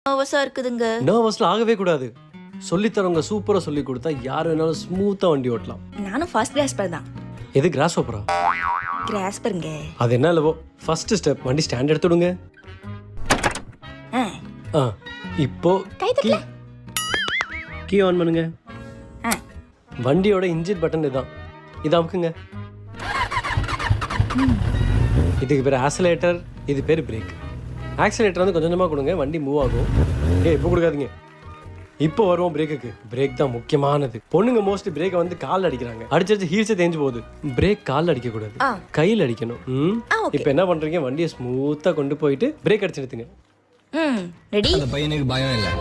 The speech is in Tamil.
நர்வஸா இருக்குதுங்க. நர்வஸ்ல ஆகவே கூடாது. சொல்லித்தரவங்க சூப்பரா சொல்லி கொடுத்தா யார் வேணாலும் ஸ்மூத்தா வண்டி ஓட்டலாம். நானும் ஃபர்ஸ்ட் கிராஸ்பர் தான். எது கிராஸ் ஓப்பரா? கிராஸ்பருங்க. அது என்ன இல்லவோ ஃபர்ஸ்ட் ஸ்டெப் வண்டி ஸ்டாண்ட் எடுத்துடுங்க. ஆ, இப்போ கை தட்டல. கீ ஆன் பண்ணுங்க. ஆ, வண்டியோட இன்ஜின் பட்டன் இதான். இது அமுக்குங்க. இதுக்கு பேர் ஆக்சிலேட்டர், இது பேர் பிரேக். ஆக்சிலேட்டர் வந்து கொஞ்சம் கொஞ்சமாக கொடுங்க, வண்டி மூவ் ஆகும். இப்போ கொடுக்காதீங்க. இப்போ வருவோம் பிரேக்குக்கு. பிரேக் தான் முக்கியமானது. பொண்ணுங்க மோஸ்ட்லி பிரேக்கை வந்து காலில் அடிக்கிறாங்க. அடிச்சு ஹீல்ஸே தேஞ்சு போகுது. பிரேக் காலில் அடிக்க கூடாது, கையில் அடிக்கணும். இப்போ என்ன பண்றீங்க, வண்டியை ஸ்மூத்தா கொண்டு போயிட்டு பிரேக் அடிச்சு நிறுத்துங்க. ரெடி? அந்த பையனுக்கு பயம் இல்லை.